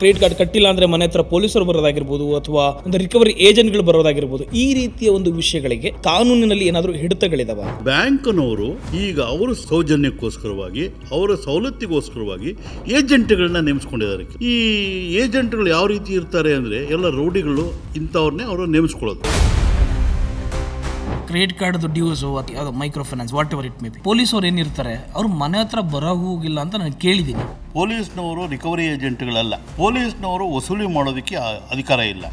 Credit card ಕಟ್ಟಿಲ್ಲ ಅಂದರೆ ಮನೆ ಹತ್ರ ಪೊಲೀಸರು ಬರೋದಾಗಿರ್ಬೋದು ಅಥವಾ ಒಂದು ರಿಕವರಿ ಏಜೆಂಟ್ಗಳು ಬರೋದಾಗಿರ್ಬೋದು, ಈ ರೀತಿಯ ಒಂದು ವಿಷಯಗಳಿಗೆ ಕಾನೂನಿನಲ್ಲಿ ಏನಾದರೂ ಹಿಡಿತಗಳಿದಾವ? ಬ್ಯಾಂಕ್ನವರು ಈಗ ಅವರ ಸೌಜನ್ಯಕ್ಕೋಸ್ಕರವಾಗಿ, ಅವರ ಸವಲತ್ತಿಗೋಸ್ಕರವಾಗಿ ಏಜೆಂಟ್ಗಳನ್ನ ನೇಮಿಸ್ಕೊಂಡಿದ್ದಾರೆ. ಈ ಏಜೆಂಟ್ಗಳು ಯಾವ ರೀತಿ ಇರ್ತಾರೆ ಅಂದರೆ, ಎಲ್ಲ ರೌಡಿಗಳು ಇಂಥವ್ರನ್ನೇ ಅವರು ನೇಮಿಸ್ಕೊಳ್ಳೋದು. ಕ್ರೆಡಿಟ್ ಕಾರ್ಡ್ ಡ್ಯೂಸ್ ಅಥವಾ micro finance what ever it may be, ಪೊಲೀಸರು ಏನಿರ್ತಾರೆ ಅವ್ರು ಮನೆ ಹತ್ರ ಬರೋ ಹೋಗಿಲ್ಲ ಅಂತ ನಾನು ಕೇಳಿದ್ದೀನಿ. ಪೊಲೀಸ್ನವರು ರಿಕವರಿ ಏಜೆಂಟ್ಗಳಲ್ಲ, ಪೊಲೀಸ್ನವರು ವಸೂಲಿ ಮಾಡೋದಕ್ಕೆ ಅಧಿಕಾರ ಇಲ್ಲ.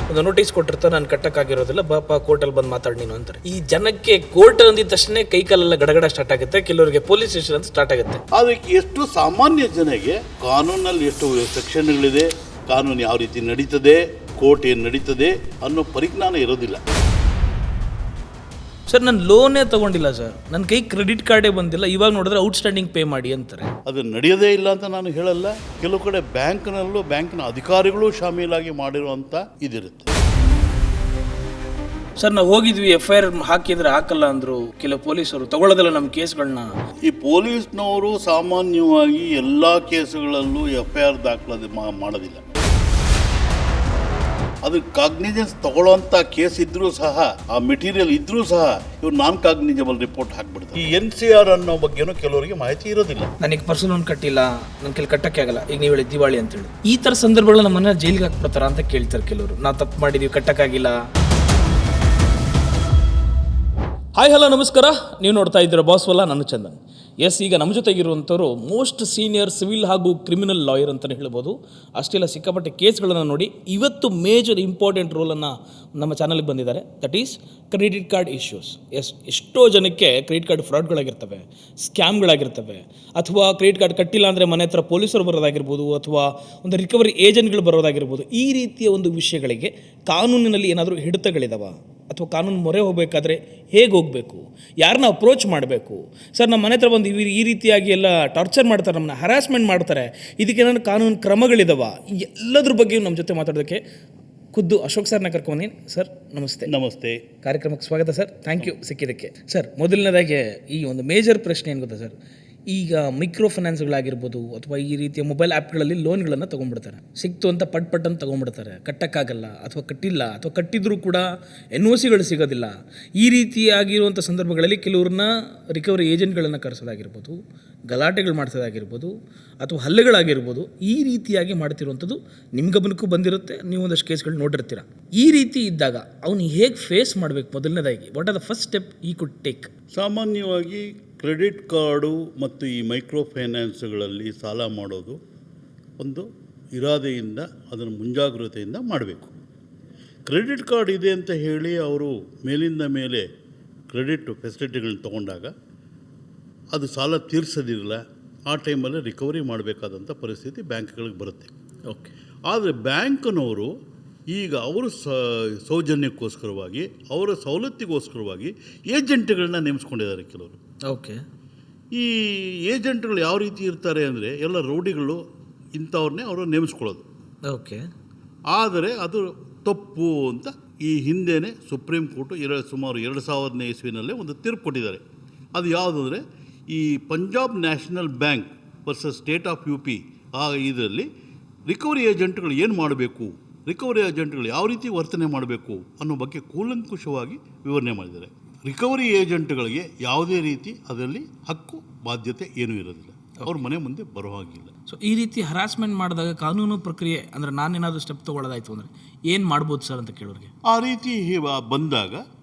ಒಂದು ನೋಟಿಸ್ ಕೊಟ್ಟಿರ್ತಾರೆ, ನಾನು ಕಟ್ಟಕ್ಕಾಗಿರೋದಿಲ್ಲ, ಬಾಪ ಕೋರ್ಟಲ್ಲಿ ಬಂದು ಮಾತಾಡಿ ನೀನು ಅಂತಾರೆ. ಈ ಜನಕ್ಕೆ ಕೋರ್ಟ್ ಅಂದಿದ ತಕ್ಷಣ ಕೈ ಕಾಲೆಲ್ಲ ಗಡಗಡ ಸ್ಟಾರ್ಟ್ ಆಗುತ್ತೆ, ಕೆಲವರಿಗೆ ಪೊಲೀಸ್ ಸ್ಟೇಷನ್ ಅಂತ ಸ್ಟಾರ್ಟ್ ಆಗುತ್ತೆ. ಅದಕ್ಕೆ ಎಷ್ಟು ಸಾಮಾನ್ಯ ಜನಗೆ ಕಾನೂನಲ್ಲಿ ಎಷ್ಟು ಸೆಕ್ಷನ್ಗಳಿದೆ, ಕಾನೂನು ಯಾವ ರೀತಿ ನಡೀತದೆ, ಕೋರ್ಟ್ ಏನು ನಡೀತದೆ ಅನ್ನೋ ಪರಿಜ್ಞಾನ ಇರೋದಿಲ್ಲ. ಸರ್, ನಾನು ಲೋನೇ ತಗೊಂಡಿಲ್ಲ ಸರ್, ನನ್ನ ಕೈ ಕ್ರೆಡಿಟ್ ಕಾರ್ಡೇ ಬಂದಿಲ್ಲ, ಇವಾಗ ನೋಡಿದ್ರೆ ಔಟ್ಸ್ಟ್ಯಾಂಡಿಂಗ್ ಪೇ ಮಾಡಿ ಅಂತಾರೆ. ಅದು ನಡೆಯೋದೇ ಇಲ್ಲ ಅಂತ ನಾನು ಹೇಳಲ್ಲ. ಕೆಲವು ಕಡೆ ಬ್ಯಾಂಕ್ನಲ್ಲೂ ಬ್ಯಾಂಕ್ನ ಅಧಿಕಾರಿಗಳು ಶಾಮೀಲಾಗಿ ಮಾಡಿರುವಂಥ ಇದಿರುತ್ತೆ. ಸರ್, ನಾವು ಹೋಗಿದ್ವಿ, FIR ಹಾಕಿದ್ರೆ ಹಾಕಲ್ಲ ಅಂದ್ರು ಕೆಲವು ಪೊಲೀಸರು, ತಗೊಳ್ಳೋದಿಲ್ಲ ನಮ್ಮ ಕೇಸ್ಗಳನ್ನ. ಈ ಪೊಲೀಸ್ನವರು ಸಾಮಾನ್ಯವಾಗಿ ಎಲ್ಲ ಕೇಸುಗಳಲ್ಲೂ FIR ದಾಖಲೆ ಮಾಡೋದಿಲ್ಲ. ಅದು ಕಾಗ್ನಿಜೆನ್ಸ್ ತಗೊಳ್ಳೋಂಥ ಕೇಸ್ ಇದ್ರೂ ಸಹ, ಆ ಮೆಟೀರಿಯಲ್ ಇದ್ರೂ ಸಹ ಇವ್ರು ನಾನ್ ಕಾಗ್ನಿಜಬಲ್ ರಿಪೋರ್ಟ್ ಹಾಕ್ಬಿಡ್ತಾರೆ. ಈ NCR ಅನ್ನೋ ಬಗ್ಗೆನೂ ಕೆಲವರಿಗೆ ಮಾಹಿತಿ ಇರೋದಿಲ್ಲ. ನನಗೆ ಪರ್ಸನಲ್ ಲೋನ್ ಕಟ್ಟಿಲ್ಲ, ನನ್ನ ಕೈಲಿ ಕಟ್ಟಕ್ಕೆ ಆಗಲ್ಲ, ಈಗ ನೀವು ಹೇಳಿ ದಿವಾಳಿ ಅಂತೇಳಿ, ಈ ಥರ ಸಂದರ್ಭಗಳು ನಮ್ಮನ್ನ ಜೈಲಿಗೆ ಹಾಕ್ಬಿಡ್ತಾರ ಅಂತ ಕೇಳ್ತಾರೆ ಕೆಲವರು. ನಾವು ತಪ್ಪು ಮಾಡಿದೀವಿ, ಕಟ್ಟಕ್ಕಾಗಿಲ್ಲ. ಹಾಯ್ ಹಲೋ ನಮಸ್ಕಾರ, ನೀವು ನೋಡ್ತಾ ಇದ್ದೀರ ಬಾಸ್ವಲ್ಲ, ನಾನು ಚಂದನ್. ಎಸ್, ಈಗ ನಮ್ಮ ಜೊತೆಗಿರುವಂಥವ್ರು ಮೋಸ್ಟ್ ಸೀನಿಯರ್ ಸಿವಿಲ್ ಹಾಗೂ ಕ್ರಿಮಿನಲ್ ಲಾಯರ್ ಅಂತಲೇ ಹೇಳ್ಬೋದು. ಅಷ್ಟೆಲ್ಲ ಸಿಕ್ಕಾಪಟ್ಟೆ ಕೇಸ್ಗಳನ್ನು ನೋಡಿ ಇವತ್ತು ಮೇಜರ್ ಇಂಪಾರ್ಟೆಂಟ್ ರೋಲನ್ನು ನಮ್ಮ ಚಾನಲ್ಗೆ ಬಂದಿದ್ದಾರೆ. That is credit card issues. Yes, ಎಷ್ಟೋ ಜನಕ್ಕೆ ಕ್ರೆಡಿಟ್ ಕಾರ್ಡ್ ಫ್ರಾಡ್ಗಳಾಗಿರ್ತವೆ, ಸ್ಕ್ಯಾಮ್ಗಳಾಗಿರ್ತವೆ, ಅಥವಾ ಕ್ರೆಡಿಟ್ ಕಾರ್ಡ್ ಕಟ್ಟಿಲ್ಲ ಅಂದರೆ ಮನೆ ಹತ್ರ ಪೊಲೀಸರು ಬರೋದಾಗಿರ್ಬೋದು ಅಥವಾ ಒಂದು ರಿಕವರಿ ಏಜೆಂಟ್ಗಳು ಬರೋದಾಗಿರ್ಬೋದು. ಈ ರೀತಿಯ ಒಂದು ವಿಷಯಗಳಿಗೆ ಕಾನೂನಿನಲ್ಲಿ ಏನಾದರೂ ಹಿಡಿತಗಳಿದಾವ ಅಥವಾ ಕಾನೂನು ಮೊರೆ ಹೋಗಬೇಕಾದ್ರೆ ಹೇಗೆ ಹೋಗಬೇಕು, ಯಾರನ್ನ ಅಪ್ರೋಚ್ ಮಾಡಬೇಕು? ಸರ್, ನಮ್ಮ ಮನೆ ಹತ್ರ ಬಂದು ಈ ರೀತಿಯಾಗಿ ಎಲ್ಲ ಟಾರ್ಚರ್ ಮಾಡ್ತಾರೆ, ನಮ್ಮನ್ನ ಹರಾಸ್ಮೆಂಟ್ ಮಾಡ್ತಾರೆ, ಇದಕ್ಕೆ ಏನಾದ್ರು ಕಾನೂನು ಕ್ರಮಗಳಿದಾವ? ಎಲ್ಲದ್ರ ಬಗ್ಗೆಯೂ ನಮ್ಮ ಜೊತೆ ಮಾತಾಡೋದಕ್ಕೆ ಖುದ್ದು ಅಶೋಕ್ ಸರ್ನ ಕರ್ಕೊಂಬಂದಿನಿ. ಸರ್, ನಮಸ್ತೆ. ನಮಸ್ತೆ. ಕಾರ್ಯಕ್ರಮಕ್ಕೆ ಸ್ವಾಗತ ಸರ್, ಥ್ಯಾಂಕ್ ಯು ಸಿಕ್ಕಿದ್ದಕ್ಕೆ. ಸರ್, ಮೊದಲನೇದಾಗಿ ಈ ಒಂದು ಮೇಜರ್ ಪ್ರಶ್ನೆ ಏನು ಗೊತ್ತಾ ಸರ್, ಈಗ ಮೈಕ್ರೋ ಫೈನಾನ್ಸ್ಗಳಾಗಿರ್ಬೋದು ಅಥವಾ ಈ ರೀತಿಯ ಮೊಬೈಲ್ ಆ್ಯಪ್ಗಳಲ್ಲಿ ಲೋನ್ಗಳನ್ನು ತೊಗೊಂಡ್ಬಿಡ್ತಾರೆ. ಸಿಕ್ತು ಅಂತ ಪಟ್ ಅಂತ ತೊಗೊಂಡ್ಬಿಡ್ತಾರೆ, ಕಟ್ಟಕ್ಕಾಗಲ್ಲ ಅಥವಾ ಕಟ್ಟಿಲ್ಲ ಅಥವಾ ಕಟ್ಟಿದ್ರೂ ಕೂಡ NOCಗಳು ಸಿಗೋದಿಲ್ಲ. ಈ ರೀತಿಯಾಗಿರುವಂಥ ಸಂದರ್ಭಗಳಲ್ಲಿ ಕೆಲವ್ರನ್ನ ರಿಕವರಿ ಏಜೆಂಟ್ಗಳನ್ನು ಕರೆಸೋದಾಗಿರ್ಬೋದು, ಗಲಾಟೆಗಳು ಮಾಡಿಸೋದಾಗಿರ್ಬೋದು ಅಥವಾ ಹಲ್ಲೆಗಳಾಗಿರ್ಬೋದು, ಈ ರೀತಿಯಾಗಿ ಮಾಡ್ತಿರುವಂಥದ್ದು ನಿಮ್ಮ ಗಮನಕ್ಕೂ ಬಂದಿರುತ್ತೆ, ನೀವು ಒಂದಷ್ಟು ಕೇಸ್ಗಳು ನೋಡಿರ್ತೀರ. ಈ ರೀತಿ ಇದ್ದಾಗ ಅವನು ಹೇಗೆ ಫೇಸ್ ಮಾಡಬೇಕು? ಮೊದಲನೇದಾಗಿ what are the first step ಈ ಕುಡ್ ಟೇಕ್? ಸಾಮಾನ್ಯವಾಗಿ ಕ್ರೆಡಿಟ್ ಕಾರ್ಡು ಮತ್ತು ಈ ಮೈಕ್ರೋ ಫೈನಾನ್ಸ್ಗಳಲ್ಲಿ ಸಾಲ ಮಾಡೋದು ಒಂದು ಇರಾದೆಯಿಂದ, ಅದನ್ನು ಮುಂಜಾಗ್ರತೆಯಿಂದ ಮಾಡಬೇಕು. ಕ್ರೆಡಿಟ್ ಕಾರ್ಡ್ ಇದೆ ಅಂತ ಹೇಳಿ ಅವರು ಮೇಲಿಂದ ಮೇಲೆ ಕ್ರೆಡಿಟ್ ಫೆಸಿಲಿಟಿಗಳನ್ನ ತೊಗೊಂಡಾಗ ಅದು ಸಾಲ ತೀರಿಸೋದಿಲ್ಲ. ಆ ಟೈಮಲ್ಲಿ ರಿಕವರಿ ಮಾಡಬೇಕಾದಂಥ ಪರಿಸ್ಥಿತಿ ಬ್ಯಾಂಕ್ಗಳಿಗೆ ಬರುತ್ತೆ. ಓಕೆ. ಆದರೆ ಬ್ಯಾಂಕ್ನವರು ಈಗ ಅವರು ಸೌಜನ್ಯಕ್ಕೋಸ್ಕರವಾಗಿ, ಅವರ ಸವಲತ್ತಿಗೋಸ್ಕರವಾಗಿ ಏಜೆಂಟ್ಗಳನ್ನ ನೇಮಿಸ್ಕೊಂಡಿದ್ದಾರೆ ಕೆಲವರು. ಓಕೆ. ಈ ಏಜೆಂಟ್ಗಳು ಯಾವ ರೀತಿ ಇರ್ತಾರೆ ಅಂದರೆ, ಎಲ್ಲ ರೌಡಿಗಳು ಇಂಥವ್ರನ್ನೇ ಅವರು ನೇಮಿಸ್ಕೊಳ್ಳೋದು. ಓಕೆ. ಆದರೆ ಅದು ತಪ್ಪು ಅಂತ ಈ ಹಿಂದೆಯೇ ಸುಪ್ರೀಂ ಕೋರ್ಟು ಸುಮಾರು 2000ನೇ ಇಸ್ವಿನಲ್ಲೇ ಒಂದು ತೀರ್ಪು ಕೊಟ್ಟಿದ್ದಾರೆ. ಅದು ಯಾವುದಂದರೆ, ಈ Punjab national bank versus state of UP ಆ ಇದರಲ್ಲಿ ರಿಕವರಿ ಏಜೆಂಟ್ಗಳು ಏನು ಮಾಡಬೇಕು, ರಿಕವರಿ ಏಜೆಂಟ್ಗಳು ಯಾವ ರೀತಿ ವರ್ತನೆ ಮಾಡಬೇಕು ಅನ್ನೋ ಬಗ್ಗೆ ಕೂಲಂಕುಷವಾಗಿ ವಿವರಣೆ ಮಾಡಿದ್ದಾರೆ. ರಿಕವರಿ ಏಜೆಂಟ್ಗಳಿಗೆ ಯಾವುದೇ ರೀತಿ ಅದರಲ್ಲಿ ಹಕ್ಕು ಬಾಧ್ಯತೆ ಏನೂ ಇರೋದಿಲ್ಲ, ಅವ್ರ ಮನೆ ಮುಂದೆ ಬರೋ ಹಾಗಿಲ್ಲ. ಸೊ ಈ ರೀತಿ ಹರಾಸ್ಮೆಂಟ್ ಮಾಡಿದಾಗ ಕಾನೂನು ಪ್ರಕ್ರಿಯೆ ಅಂದರೆ ನಾನೇನಾದರೂ ಸ್ಟೆಪ್ ತೊಗೊಳ್ಳೋದಾಯ್ತು ಅಂದರೆ ಏನು ಮಾಡ್ಬೋದು ಸರ್ ಅಂತ ಕೇಳೋರಿಗೆ? ಆ ರೀತಿ ಬಂದಾಗ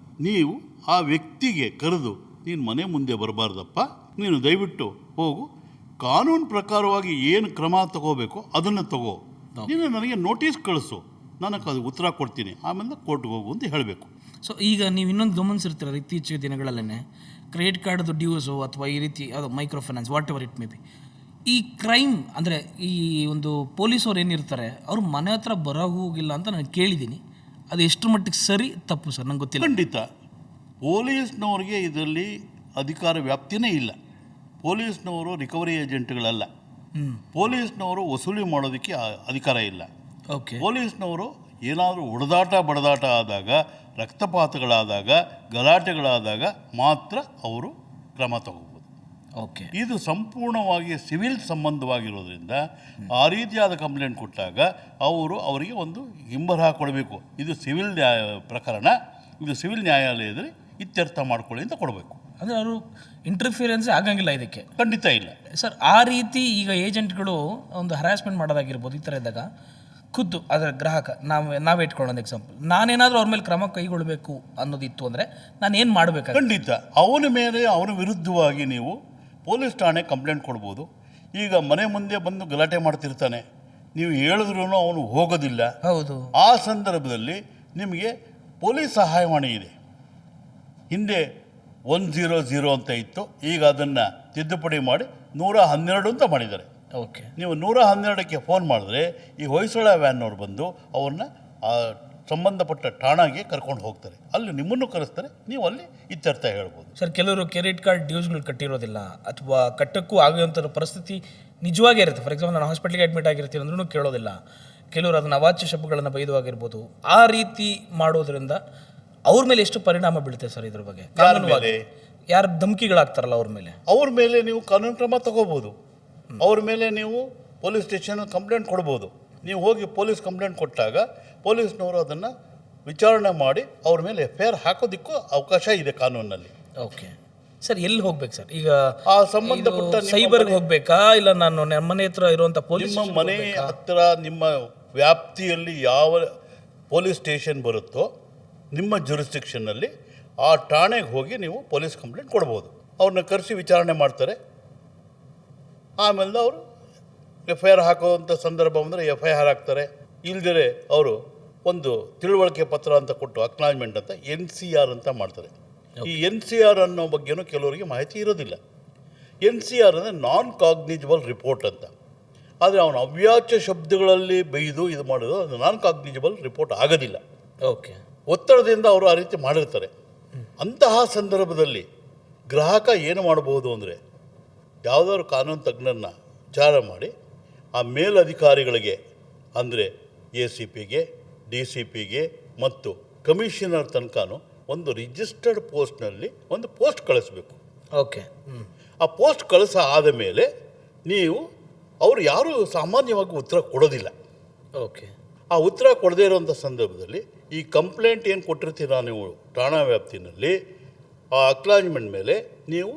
ನೀವು ಆ ವ್ಯಕ್ತಿಗೆ ಕರೆದು, ನೀನು ಮನೆ ಮುಂದೆ ಬರಬಾರ್ದಪ್ಪ, ನೀನು ದಯವಿಟ್ಟು ಹೋಗು, ಕಾನೂನು ಪ್ರಕಾರವಾಗಿ ಏನು ಕ್ರಮ ತಗೋಬೇಕೋ ಅದನ್ನು ತಗೋ, ನೀನು ನನಗೆ ನೋಟಿಸ್ ಕಳಿಸು, ನನಗೆ ಅದು ಉತ್ತರ ಕೊಡ್ತೀನಿ, ಆಮೇಲೆ ಕೋರ್ಟ್ಗೆ ಹೋಗು ಅಂತ ಹೇಳಬೇಕು. ಸೊ ಈಗ ನೀವು ಇನ್ನೊಂದು ಗಮನಿಸಿರ್ತೀರ, ಇತ್ತೀಚಿನ ದಿನಗಳಲ್ಲೇ ಕ್ರೆಡಿಟ್ ಕಾರ್ಡ್ದು ಡ್ಯೂಸು ಅಥವಾ ಈ ರೀತಿ ಅದು micro finance what ever it may be, ಈ ಕ್ರೈಮ್ ಅಂದರೆ ಈ ಒಂದು ಪೊಲೀಸವ್ರು ಏನಿರ್ತಾರೆ ಅವ್ರು ಮನೆ ಹತ್ರ ಬರೋ ಹೋಗಿಲ್ಲ ಅಂತ ನಾನು ಕೇಳಿದ್ದೀನಿ. ಅದು ಎಷ್ಟು ಮಟ್ಟಿಗೆ ಸರಿ ತಪ್ಪು ಸರ್ ನಂಗೆ ಗೊತ್ತಿಲ್ಲ. ಖಂಡಿತ ಪೊಲೀಸ್ನವ್ರಿಗೆ ಇದರಲ್ಲಿ ಅಧಿಕಾರ ವ್ಯಾಪ್ತಿನೇ ಇಲ್ಲ. ಪೊಲೀಸ್ನವರು ರಿಕವರಿ ಏಜೆಂಟ್ಗಳಲ್ಲ, ಪೊಲೀಸ್ನವರು ವಸೂಲಿ ಮಾಡೋದಕ್ಕೆ ಅಧಿಕಾರ ಇಲ್ಲ. ಓಕೆ. ಪೊಲೀಸ್ನವರು ಏನಾದರೂ ಹೊಡೆದಾಟ ಬಡದಾಟ ಆದಾಗ, ರಕ್ತಪಾತಗಳಾದಾಗ, ಗಲಾಟೆಗಳಾದಾಗ ಮಾತ್ರ ಅವರು ಕ್ರಮ ತಗೋಬೋದು. ಓಕೆ. ಇದು ಸಂಪೂರ್ಣವಾಗಿ ಸಿವಿಲ್ ಸಂಬಂಧವಾಗಿರೋದ್ರಿಂದ ಆ ರೀತಿಯಾದ ಕಂಪ್ಲೇಂಟ್ ಕೊಟ್ಟಾಗ ಅವರಿಗೆ ಒಂದು ಹಿಂಬರಹ ಕೊಡಬೇಕು. ಇದು ಸಿವಿಲ್ ಪ್ರಕರಣ, ಇದು ಸಿವಿಲ್ ನ್ಯಾಯಾಲಯದಲ್ಲಿ ಇತ್ಯರ್ಥ ಮಾಡ್ಕೊಳ್ಳಿ ಅಂತ ಕೊಡಬೇಕು. ಅಂದರೆ ಅವರು ಇಂಟರ್ಫಿಯರೆನ್ಸ್ ಆಗಂಗಿಲ್ಲ ಇದಕ್ಕೆ? ಖಂಡಿತ ಇಲ್ಲ ಸರ್. ಆ ರೀತಿ ಈಗ ಏಜೆಂಟ್ಗಳು ಒಂದು ಹರಾಸ್ಮೆಂಟ್ ಮಾಡೋದಾಗಿರ್ಬೋದು, ಈ ಥರ ಇದ್ದಾಗ ಖುದ್ದು ಅದರ ಗ್ರಾಹಕ ನಾವೇ ಇಟ್ಕೊಳ್ಳೋದು ಎಕ್ಸಾಂಪಲ್, ನಾನೇನಾದರೂ ಅವ್ರ ಮೇಲೆ ಕ್ರಮ ಕೈಗೊಳ್ಳಬೇಕು ಅನ್ನೋದಿತ್ತು ಅಂದರೆ ನಾನು ಏನು ಮಾಡಬೇಕು? ಖಂಡಿತ ಅವನ ವಿರುದ್ಧವಾಗಿ ನೀವು ಪೊಲೀಸ್ ಠಾಣೆ ಕಂಪ್ಲೇಂಟ್ ಕೊಡ್ಬೋದು. ಈಗ ಮನೆ ಮುಂದೆ ಬಂದು ಗಲಾಟೆ ಮಾಡ್ತಿರ್ತಾನೆ, ನೀವು ಹೇಳಿದ್ರೂ ಅವನು ಹೋಗೋದಿಲ್ಲ. ಹೌದು. ಆ ಸಂದರ್ಭದಲ್ಲಿ ನಿಮಗೆ ಪೊಲೀಸ್ ಸಹಾಯವಾಣಿ ಇದೆ. ಹಿಂದೆ 100 ಅಂತ ಇತ್ತು, ಈಗ ಅದನ್ನು ತಿದ್ದುಪಡಿ ಮಾಡಿ 112 ಅಂತ ಮಾಡಿದ್ದಾರೆ. ಓಕೆ. ನೀವು 112ಕ್ಕೆ ಫೋನ್ ಮಾಡಿದ್ರೆ ಈ ಹೊಯ್ಸಳ ವ್ಯಾನ್ನವ್ರು ಬಂದು ಅವ್ರನ್ನ ಸಂಬಂಧಪಟ್ಟ ಠಾಣಾಗೆ ಕರ್ಕೊಂಡು ಹೋಗ್ತಾರೆ. ಅಲ್ಲಿ ನಿಮ್ಮನ್ನು ಕರೆಸ್ತಾರೆ, ನೀವು ಅಲ್ಲಿ ಇತ್ಯರ್ಥ ಹೇಳ್ಬೋದು. ಸರ್, ಕೆಲವರು ಕ್ರೆಡಿಟ್ ಕಾರ್ಡ್ ಡ್ಯೂಸ್ಗಳು ಕಟ್ಟಿರೋದಿಲ್ಲ ಅಥವಾ ಕಟ್ಟಕ್ಕೂ ಆಗುವಂಥ ಪರಿಸ್ಥಿತಿ ನಿಜವಾಗೇ ಇರುತ್ತೆ. ಫಾರ್ ಎಕ್ಸಾಂಪಲ್, ನಾನು ಹಾಸ್ಪಿಟ್ಲಿಗೆ ಅಡ್ಮಿಟ್ ಆಗಿರ್ತೀನಿ ಅಂದ್ರೂ ಕೇಳೋದಿಲ್ಲ. ಕೆಲವರು ಅದನ್ನು ಅವಾಚ್ಯ ಶಬ್ದಗಳನ್ನು ಬೈದುವಾಗಿರ್ಬೋದು. ಆ ರೀತಿ ಮಾಡೋದ್ರಿಂದ ಅವ್ರ ಮೇಲೆ ಎಷ್ಟು ಪರಿಣಾಮ ಬೀಳುತ್ತೆ ಸರ್? ಇದ್ರ ಬಗ್ಗೆ ಯಾರು ಧಮಕಿಗಳಾಗ್ತಾರಲ್ಲ ಅವ್ರ ಮೇಲೆ ನೀವು ಕಾನೂನು ಕ್ರಮ ತಗೋಬೋದು. ಅವ್ರ ಮೇಲೆ ನೀವು ಪೊಲೀಸ್ ಸ್ಟೇಷನ್ ಕಂಪ್ಲೇಂಟ್ ಕೊಡ್ಬೋದು. ನೀವು ಹೋಗಿ ಪೊಲೀಸ್ ಕಂಪ್ಲೇಂಟ್ ಕೊಟ್ಟಾಗ ಪೊಲೀಸ್ನವರು ಅದನ್ನು ವಿಚಾರಣೆ ಮಾಡಿ ಅವ್ರ ಮೇಲೆ FIR ಹಾಕೋದಕ್ಕೂ ಅವಕಾಶ ಇದೆ ಕಾನೂನಲ್ಲಿ. Okay sir. ಎಲ್ಲಿ ಹೋಗ್ಬೇಕು ಸರ್? ಈಗ ಆ ಸಂಬಂಧಪಟ್ಟ ಸೈಬರ್ಗೆ ಹೋಗ್ಬೇಕಾ, ಇಲ್ಲ ನಾನು ನಮ್ಮ ಮನೆ ಹತ್ರ ಇರುವಂಥ ಪೊಲೀಸ್ ನಿಮ್ಮ ಮನೆ ಹತ್ತಿರ ನಿಮ್ಮ ವ್ಯಾಪ್ತಿಯಲ್ಲಿ ಯಾವ ಪೊಲೀಸ್ ಸ್ಟೇಷನ್ ಬರುತ್ತೋ ನಿಮ್ಮ ಜುರಿಸ್ಡಿಕ್ಷನ್ನಲ್ಲಿ ಆ ಠಾಣೆಗೆ ಹೋಗಿ ನೀವು ಪೊಲೀಸ್ ಕಂಪ್ಲೇಂಟ್ ಕೊಡ್ಬೋದು. ಅವ್ರನ್ನ ಕರೆಸಿ ವಿಚಾರಣೆ ಮಾಡ್ತಾರೆ. ಆಮೇಲೆ ಅವರು FIR ಹಾಕೋವಂಥ ಸಂದರ್ಭ ಅಂದರೆ FIR ಹಾಕ್ತಾರೆ. ಇಲ್ದಿರೆ ಅವರು ಒಂದು ತಿಳುವಳಿಕೆ ಪತ್ರ ಅಂತ ಕೊಟ್ಟು ಅಕ್ನಾಲಜ್ಮೆಂಟ್ ಅಂತ NCR ಅಂತ ಮಾಡ್ತಾರೆ. ಈ NCR ಅನ್ನೋ ಬಗ್ಗೆನೂ ಕೆಲವರಿಗೆ ಮಾಹಿತಿ ಇರೋದಿಲ್ಲ. NCR ಅಂದರೆ ನಾನ್ ಕಾಗ್ನಿಜಬಲ್ ರಿಪೋರ್ಟ್ ಅಂತ. ಆದರೆ ಅವನು ಅವ್ಯಾಚ್ಯ ಶಬ್ದಗಳಲ್ಲಿ ಬೈದು ಇದು ಮಾಡೋದು, ಅದು ನಾನ್ ಕಾಗ್ನಿಜಬಲ್ ರಿಪೋರ್ಟ್ ಆಗೋದಿಲ್ಲ. ಓಕೆ. ಒತ್ತಡದಿಂದ ಅವರು ಆ ರೀತಿ ಮಾಡಿರ್ತಾರೆ. ಅಂತಹ ಸಂದರ್ಭದಲ್ಲಿ ಗ್ರಾಹಕ ಏನು ಮಾಡಬಹುದು ಅಂದರೆ, ಯಾವುದಾದ್ರು ಕಾನೂನು ತಜ್ಞರನ್ನ ವಿಚಾರ ಮಾಡಿ ಆ ಮೇಲಧಿಕಾರಿಗಳಿಗೆ ಅಂದರೆ ACPಗೆ, DCPಗೆ ಮತ್ತು ಕಮಿಷನರ್ ತನಕನೂ ಒಂದು ರಿಜಿಸ್ಟರ್ಡ್ ಪೋಸ್ಟ್ನಲ್ಲಿ ಒಂದು ಪೋಸ್ಟ್ ಕಳಿಸ್ಬೇಕು. ಓಕೆ. ಆ ಪೋಸ್ಟ್ ಕಳಿಸ ಆದ ಮೇಲೆ ನೀವು ಅವರು ಯಾರೂ ಸಾಮಾನ್ಯವಾಗಿ ಉತ್ತರ ಕೊಡೋದಿಲ್ಲ. ಓಕೆ. ಆ ಉತ್ತರ ಕೊಡದೇ ಇರೋಂಥ ಸಂದರ್ಭದಲ್ಲಿ ಈ ಕಂಪ್ಲೇಂಟ್ ಏನು ಕೊಟ್ಟಿರ್ತೀರ ನೀವು ಠಾಣಾ ವ್ಯಾಪ್ತಿನಲ್ಲಿ, ಆ ಅಕ್ನಾಲಜ್ಮೆಂಟ್ ಮೇಲೆ ನೀವು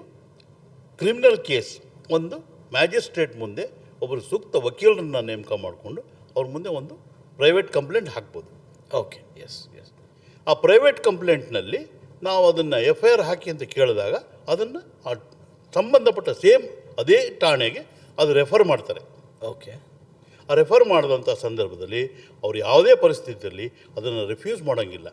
ಕ್ರಿಮಿನಲ್ ಕೇಸ್ ಒಂದು ಮ್ಯಾಜಿಸ್ಟ್ರೇಟ್ ಮುಂದೆ ಒಬ್ಬರು ಸೂಕ್ತ ವಕೀಲರನ್ನ ನೇಮಕ ಮಾಡಿಕೊಂಡು ಅವ್ರ ಮುಂದೆ ಒಂದು ಪ್ರೈವೇಟ್ ಕಂಪ್ಲೇಂಟ್ ಹಾಕ್ಬೋದು. ಓಕೆ. ಎಸ್. ಆ ಪ್ರೈವೇಟ್ ಕಂಪ್ಲೇಂಟ್ನಲ್ಲಿ ನಾವು ಅದನ್ನು FIR ಹಾಕಿ ಅಂತ ಕೇಳಿದಾಗ ಅದನ್ನು ಆ ಸಂಬಂಧಪಟ್ಟ ಸೇಮ್ ಅದೇ ಠಾಣೆಗೆ ಅದು ರೆಫರ್ ಮಾಡ್ತಾರೆ. ಓಕೆ. ಆ ರೆಫರ್ ಮಾಡಿದಂಥ ಸಂದರ್ಭದಲ್ಲಿ ಅವ್ರು ಯಾವುದೇ ಪರಿಸ್ಥಿತಿಯಲ್ಲಿ ಅದನ್ನು ರಿಫ್ಯೂಸ್ ಮಾಡೋಂಗಿಲ್ಲ.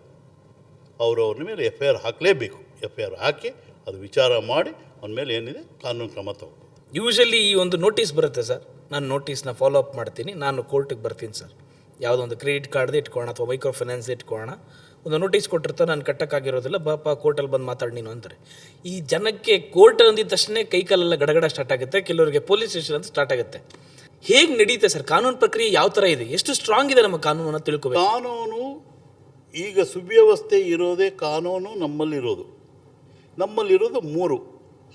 ಅವ್ರ ಮೇಲೆ FIR ಹಾಕಲೇಬೇಕು. FIR ಹಾಕಿ ಅದು ವಿಚಾರ ಮಾಡಿ ಅವನ ಮೇಲೆ ಏನಿದೆ ಕಾನೂನು ಕ್ರಮ ತಗೋಬೋದು. ಯೂಶಲಿ ಈ ಒಂದು ನೋಟಿಸ್ ಬರುತ್ತೆ ಸರ್, ನಾನು ನೋಟಿಸ್ನ ಫಾಲೋ ಅಪ್ ಮಾಡ್ತೀನಿ, ನಾನು ಕೋರ್ಟಿಗೆ ಬರ್ತೀನಿ ಸರ್, ಯಾವುದೋ ಒಂದು ಕ್ರೆಡಿಟ್ ಕಾರ್ಡ್ದು ಇಟ್ಕೊಳ್ಳೋಣ ಅಥವಾ ಮೈಕ್ರೋ ಫೈನಾನ್ಸ್ ಇಟ್ಕೊಳ್ಳೋಣ, ಒಂದು ನೋಟಿಸ್ ಕೊಟ್ಟಿರ್ತಾರೆ, ನಾನು ಕಟ್ಟಕ್ಕಾಗಿರೋದಿಲ್ಲ, ಬಾಪ ಕೋರ್ಟಲ್ಲಿ ಬಂದು ಮಾತಾಡಿ ನೀನು ಅಂತಾರೆ. ಈ ಜನಕ್ಕೆ ಕೋರ್ಟ್ ಅಂದಿದ ತಕ್ಷಣ ಕೈಕಾಲೆಲ್ಲ ಗಡಗಡ ಸ್ಟಾರ್ಟ್ ಆಗುತ್ತೆ, ಕೆಲವರಿಗೆ ಪೊಲೀಸ್ ಸ್ಟೇಷನ್ ಅಂತ ಸ್ಟಾರ್ಟ್ ಆಗುತ್ತೆ. ಹೇಗೆ ನಡೀತೆ ಸರ್ ಕಾನೂನು ಪ್ರಕ್ರಿಯೆ? ಯಾವ ಥರ ಇದೆ? ಎಷ್ಟು ಸ್ಟ್ರಾಂಗ್ ಇದೆ ನಮ್ಮ ಕಾನೂನನ್ನು ತಿಳ್ಕೊಬೇಕು. ಕಾನೂನು ಈಗ ಸುವ್ಯವಸ್ಥೆ ಇರೋದೇ ಕಾನೂನು ನಮ್ಮಲ್ಲಿರೋದು 3: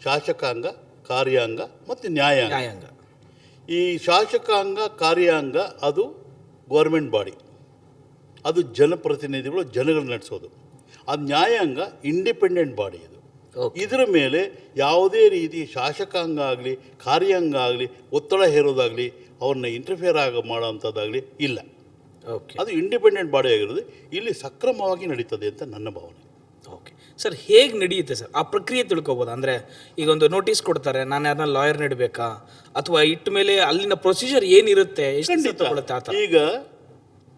ಶಾಸಕಾಂಗ, ಕಾರ್ಯಾಂಗ ಮತ್ತು ನ್ಯಾಯಾಂಗ. ಈ ಶಾಸಕಾಂಗ, ಕಾರ್ಯಾಂಗ ಅದು ಗೌರ್ಮೆಂಟ್ ಬಾಡಿ, ಅದು ಜನಪ್ರತಿನಿಧಿಗಳು ಜನಗಳು ನಡೆಸೋದು. ಅದು ನ್ಯಾಯಾಂಗ ಇಂಡಿಪೆಂಡೆಂಟ್ ಬಾಡಿ. ಇದು ಇದರ ಮೇಲೆ ಯಾವುದೇ ರೀತಿ ಶಾಸಕಾಂಗ ಆಗಲಿ ಕಾರ್ಯಾಂಗ ಆಗಲಿ ಒತ್ತಡ ಹೇರೋದಾಗಲಿ ಅವ್ರನ್ನ ಇಂಟರ್ಫಿಯರ್ ಮಾಡೋವಂಥದ್ದಾಗಲಿ ಇಲ್ಲ. ಓಕೆ. ಅದು ಇಂಡಿಪೆಂಡೆಂಟ್ ಬಾಡಿ ಆಗಿರೋದು ಇಲ್ಲಿ ಸಕ್ರಮವಾಗಿ ನಡೀತದೆ ಅಂತ ನನ್ನ ಭಾವನೆ. Okay sir. ಹೇಗೆ ನಡೆಯುತ್ತೆ ಸರ್ ಆ ಪ್ರಕ್ರಿಯೆ ತಿಳ್ಕೊಬೋದು? ಅಂದರೆ ಈಗ ಒಂದು ನೋಟಿಸ್ ಕೊಡ್ತಾರೆ, ನಾನು ಯಾರನ್ನ ಲಾಯರ್ ನೀಡಬೇಕಾ ಅಥವಾ ಇಟ್ಟ ಮೇಲೆ ಅಲ್ಲಿನ ಪ್ರೊಸೀಜರ್ ಏನಿರುತ್ತೆ, ಎಷ್ಟು ತಗೊಳುತ್ತೆ ಆ ಥರ? ಈಗ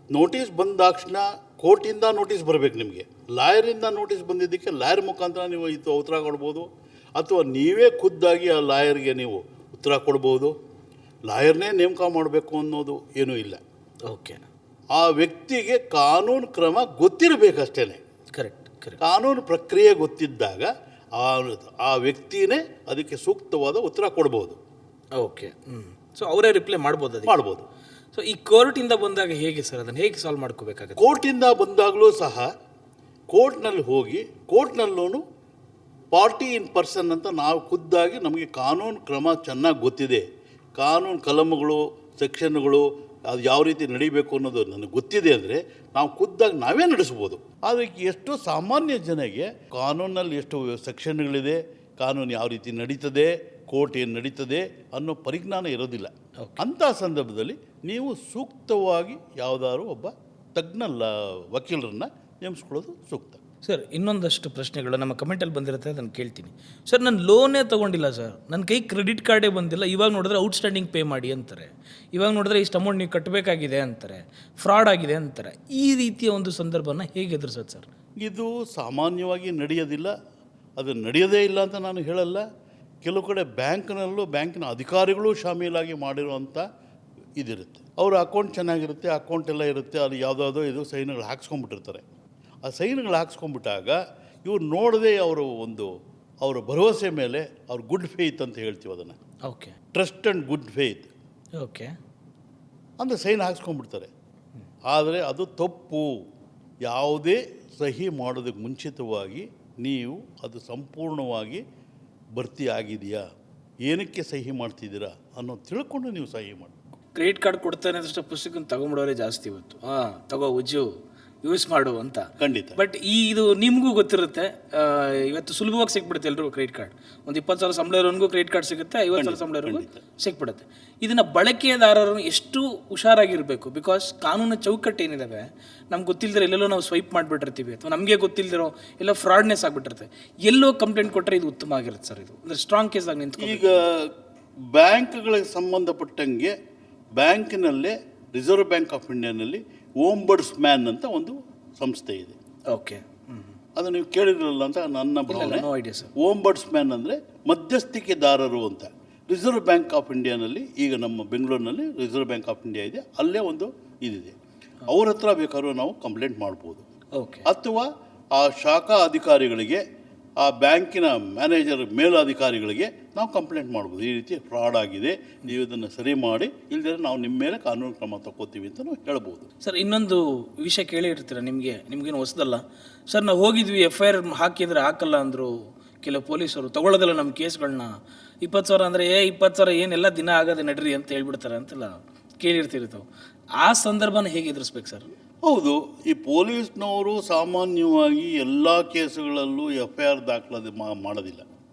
ನೋಟಿಸ್ ಬಂದಾಕ್ಷಣ ಕೋರ್ಟಿಂದ ನೋಟಿಸ್ ಬರಬೇಕು ನಿಮಗೆ. ಲಾಯರಿಂದ ನೋಟಿಸ್ ಬಂದಿದ್ದಕ್ಕೆ ಲಾಯರ್ ಮುಖಾಂತರ ನೀವು ಇದು ಉತ್ತರ ಕೊಡ್ಬೋದು, ಅಥವಾ ನೀವೇ ಖುದ್ದಾಗಿ ಆ ಲಾಯರ್ಗೆ ನೀವು ಉತ್ತರ ಕೊಡ್ಬೋದು. ಲಾಯರ್ನೇ ನೇಮಕ ಮಾಡಬೇಕು ಅನ್ನೋದು ಏನೂ ಇಲ್ಲ. ಓಕೆ. ಆ ವ್ಯಕ್ತಿಗೆ ಕಾನೂನು ಕ್ರಮ ಗೊತ್ತಿರಬೇಕಷ್ಟೇ. ಕರೆಕ್ಟ್. ಕಾನೂನು ಪ್ರಕ್ರಿಯೆ ಗೊತ್ತಿದ್ದಾಗ ಆ ವ್ಯಕ್ತಿನೇ ಅದಕ್ಕೆ ಸೂಕ್ತವಾದ ಉತ್ತರ ಕೊಡ್ಬೋದು. ಓಕೆ. ಸೊ ಅವರೇ ರಿಪ್ಲೈ ಮಾಡ್ಬೋದು. ಸೊ ಈ ಕೋರ್ಟಿಂದ ಬಂದಾಗ ಹೇಗೆ ಸರ್ ಅದನ್ನು ಹೇಗೆ ಸಾಲ್ವ್ ಮಾಡ್ಕೋಬೇಕಾಗುತ್ತೆ? ಕೋರ್ಟಿಂದ ಬಂದಾಗಲೂ ಸಹ ಕೋರ್ಟ್ನಲ್ಲಿ ಹೋಗಿ ಕೋರ್ಟ್ನಲ್ಲೂ ಪಾರ್ಟಿ ಇನ್ ಪರ್ಸನ್ ಅಂತ ನಾವು ಖುದ್ದಾಗಿ ನಮಗೆ ಕಾನೂನು ಕ್ರಮ ಚೆನ್ನಾಗಿ ಗೊತ್ತಿದೆ. ಕಾನೂನು ಕಲಮುಗಳು, ಸೆಕ್ಷನ್ಗಳು, ಅದು ಯಾವ ರೀತಿ ನಡೀಬೇಕು ಅನ್ನೋದು ನನಗೆ ಗೊತ್ತಿದೆ ಅಂದರೆ ನಾವು ಖುದ್ದಾಗಿ ನಾವೇ ನಡೆಸ್ಬೋದು. ಆದರೆ ಎಷ್ಟೋ ಸಾಮಾನ್ಯ ಜನಗೆ ಕಾನೂನಲ್ಲಿ ಎಷ್ಟು ಸೆಕ್ಷನ್ಗಳಿದೆ, ಕಾನೂನು ಯಾವ ರೀತಿ ನಡೀತದೆ, ಕೋರ್ಟ್ ಏನು ನಡೀತದೆ ಅನ್ನೋ ಪರಿಜ್ಞಾನ ಇರೋದಿಲ್ಲ. ಅಂಥ ಸಂದರ್ಭದಲ್ಲಿ ನೀವು ಸೂಕ್ತವಾಗಿ ಯಾವುದಾದ್ರು ಒಬ್ಬ ತಜ್ಞ ವಕೀಲರನ್ನು ನೇಮಿಸ್ಕೊಳ್ಳೋದು ಸೂಕ್ತ. ಸರ್, ಇನ್ನೊಂದಷ್ಟು ಪ್ರಶ್ನೆಗಳು ನಮ್ಮ ಕಮೆಂಟಲ್ಲಿ ಬಂದಿರುತ್ತೆ, ಅದನ್ನು ಕೇಳ್ತೀನಿ. ಸರ್, ನಾನು ಲೋನೇ ತೊಗೊಂಡಿಲ್ಲ ಸರ್, ನನ್ನ ಕೈ ಕ್ರೆಡಿಟ್ ಕಾರ್ಡೇ ಬಂದಿಲ್ಲ, ಇವಾಗ ನೋಡಿದ್ರೆ ಔಟ್ಸ್ಟ್ಯಾಂಡಿಂಗ್ ಪೇ ಮಾಡಿ ಅಂತಾರೆ, ಇವಾಗ ನೋಡಿದ್ರೆ ಇಷ್ಟು ಅಮೌಂಟ್ ನೀವು ಕಟ್ಟಬೇಕಾಗಿದೆ ಅಂತಾರೆ, ಫ್ರಾಡ್ ಆಗಿದೆ ಅಂತಾರೆ. ಈ ರೀತಿಯ ಒಂದು ಸಂದರ್ಭನ ಹೇಗೆ ಎದುರಿಸೋದು ಸರ್? ಇದು ಸಾಮಾನ್ಯವಾಗಿ ನಡೆಯೋದಿಲ್ಲ. ಅದು ನಡೆಯೋದೇ ಇಲ್ಲ ಅಂತ ನಾನು ಹೇಳಲ್ಲ. ಕೆಲವು ಕಡೆ ಬ್ಯಾಂಕಿನ ಅಧಿಕಾರಿಗಳು ಶಾಮೀಲಾಗಿ ಮಾಡಿರುವಂಥ ಇದಿರುತ್ತೆ. ಅವ್ರ ಅಕೌಂಟ್ ಚೆನ್ನಾಗಿರುತ್ತೆ, ಅಕೌಂಟ್ ಎಲ್ಲ ಇರುತ್ತೆ, ಅಲ್ಲಿ ಯಾವುದಾವುದೋ ಇದು ಸೈನ್ಗಳು ಹಾಕ್ಸ್ಕೊಂಡ್ಬಿಟ್ಟಿರ್ತಾರೆ. ಆ ಸೈನ್ಗಳು ಹಾಕ್ಸ್ಕೊಂಡ್ಬಿಟ್ಟಾಗ ಇವ್ರು ನೋಡದೆ ಅವರ ಭರವಸೆ ಮೇಲೆ ಅವ್ರ ಗುಡ್ ಫೇತ್ ಅಂತ ಹೇಳ್ತೀವಿ ಅದನ್ನು. Okay, trust and good faith. Okay, ಅಂದರೆ ಸೈನ್ ಹಾಕ್ಸ್ಕೊಂಡ್ಬಿಡ್ತಾರೆ. ಆದರೆ ಅದು ತಪ್ಪು. ಯಾವುದೇ ಸಹಿ ಮಾಡೋದಕ್ಕೆ ಮುಂಚಿತವಾಗಿ ನೀವು ಅದು ಸಂಪೂರ್ಣವಾಗಿ ಭರ್ತಿ ಆಗಿದೆಯಾ, ಏನಕ್ಕೆ ಸಹಿ ಮಾಡ್ತಿದ್ದೀರಾ ಅನ್ನೋದು ತಿಳ್ಕೊಂಡು ನೀವು ಸಹಿ ಮಾಡಿ. ಕ್ರೆಡಿಟ್ ಕಾರ್ಡ್ ಕೊಡ್ತಾನೆ ಅಷ್ಟು ಪುಸ್ತಕ ತಗೊಂಬಿಡೋರೆ ಜಾಸ್ತಿ ಇವತ್ತು. ತಗೋ ಉಜ್ಜು, ಯೂಸ್ ಮಾಡು ಅಂತ. ಖಂಡಿತ. ಬಟ್ ಇದು ನಿಮಗೂ ಗೊತ್ತಿರುತ್ತೆ, ಇವತ್ತು ಸುಲಭವಾಗಿ ಸಿಕ್ಬಿಡುತ್ತೆ ಎಲ್ರಿಗೂ ಕ್ರೆಡಿಟ್ ಕಾರ್ಡ್. ಒಂದು 20,000 ಸಂಬಳ ಇರೋನಿಗೂ ಕ್ರೆಡಿಟ್ ಕಾರ್ಡ್ ಸಿಗುತ್ತೆ, 50,000 ಸಂಬಳ ಇರೋನಿಗೂ ಸಿಕ್ಬಿಡುತ್ತೆ. ಇದನ್ನು ಬಳಕೆದಾರರು ಎಷ್ಟು ಹುಷಾರಾಗಿರಬೇಕು? ಬಿಕಾಸ್ ಕಾನೂನು ಚೌಕಟ್ಟು ಏನಿದಾವೆ ನಮ್ಗೆ ಗೊತ್ತಿಲ್ಲದಿರೋ ಎಲ್ಲೆಲ್ಲೋ ನಾವು ಸ್ವೈಪ್ ಮಾಡಿಬಿಟ್ಟಿರ್ತೀವಿ, ಅಥವಾ ನಮಗೆ ಗೊತ್ತಿಲ್ಲದಿರೋ ಎಲ್ಲ ಫ್ರಾಡ್ನೆಸ್ ಆಗಿಬಿಟ್ಟಿರುತ್ತೆ. ಎಲ್ಲೋ ಕಂಪ್ಲೇಂಟ್ ಕೊಟ್ಟರೆ ಇದು ಉತ್ತಮ ಆಗಿರುತ್ತೆ ಸರ್. ಇದು ಅಂದರೆ ಸ್ಟ್ರಾಂಗ್ ಕೇಸ್ ಆಗಿ ನಿಂತ್ಕೊಂಡು. ಈಗ ಬ್ಯಾಂಕ್ಗಳಿಗೆ ಸಂಬಂಧಪಟ್ಟಂಗೆ ಬ್ಯಾಂಕಿನಲ್ಲೇ ರಿಸರ್ವ್ ಬ್ಯಾಂಕ್ ಆಫ್ ಇಂಡಿಯಾನಲ್ಲಿ ಓಂಬಡ್ಸ್ಮ್ಯಾನ್ ಅಂತ ಒಂದು ಸಂಸ್ಥೆ ಇದೆ. ಓಕೆ, ಅದು ನೀವು ಕೇಳಿದ್ರಲ್ಲ ಅಂತ ನನ್ನ ಭಾವನೆ. No idea sir. ಓಂಬಡ್ಸ್ಮ್ಯಾನ್ ಅಂದರೆ ಮಧ್ಯಸ್ಥಿಕೆದಾರರು ಅಂತ. ರಿಸರ್ವ್ ಬ್ಯಾಂಕ್ ಆಫ್ ಇಂಡಿಯಾನಲ್ಲಿ, ಈಗ ನಮ್ಮ ಬೆಂಗಳೂರಿನಲ್ಲಿ ರಿಸರ್ವ್ ಬ್ಯಾಂಕ್ ಆಫ್ ಇಂಡಿಯಾ ಇದೆ, ಅಲ್ಲೇ ಒಂದು ಇದಿದೆ. ಅವ್ರ ಹತ್ರ ಬೇಕಾದ್ರೂ ನಾವು ಕಂಪ್ಲೇಂಟ್ ಮಾಡ್ಬೋದು. ಓಕೆ. ಅಥವಾ ಆ ಶಾಖಾ ಅಧಿಕಾರಿಗಳಿಗೆ, ಆ ಬ್ಯಾಂಕಿನ ಮ್ಯಾನೇಜರ್ ಮೇಲಾಧಿಕಾರಿಗಳಿಗೆ ನಾವು ಕಂಪ್ಲೇಂಟ್ ಮಾಡ್ಬೋದು. ಈ ರೀತಿ ಫ್ರಾಡ್ ಆಗಿದೆ, ನೀವು ಇದನ್ನು ಸರಿ ಮಾಡಿ, ಇಲ್ಲದೇ ನಾವು ನಿಮ್ಮ ಮೇಲೆ ಕಾನೂನು ಕ್ರಮ ತಗೋತೀವಿ ಅಂತ ನಾವು ಹೇಳ್ಬೋದು. ಸರ್, ಇನ್ನೊಂದು ವಿಷಯ ಕೇಳಿರ್ತೀರ, ನಿಮಗೇನು ಹೊಸದಲ್ಲ ಸರ್. ನಾವು ಹೋಗಿದ್ವಿ, FIR ಹಾಕಿದರೆ ಹಾಕಲ್ಲ ಅಂದರು ಕೆಲವು ಪೊಲೀಸರು, ತಗೊಳ್ಳೋದಿಲ್ಲ ನಮ್ಮ ಕೇಸ್ಗಳನ್ನ. 20,000 ಅಂದರೆ 20,000 ಏನೆಲ್ಲ ದಿನ ಆಗದೆ ನಡ್ರಿ ಅಂತ ಹೇಳ್ಬಿಡ್ತಾರೆ ಅಂತೆಲ್ಲ ಕೇಳಿರ್ತಿರ್ತಾವೆ. ಆ ಸಂದರ್ಭನ ಹೇಗೆ ಎದುರಿಸ್ಬೇಕು ಸರ್? ಹೌದು, ಈ ಪೊಲೀಸ್ನವರು ಸಾಮಾನ್ಯವಾಗಿ ಎಲ್ಲ ಕೇಸುಗಳಲ್ಲೂ FIR ದಾಖಲಾತಿ ಮಾಡೋದಿಲ್ಲ.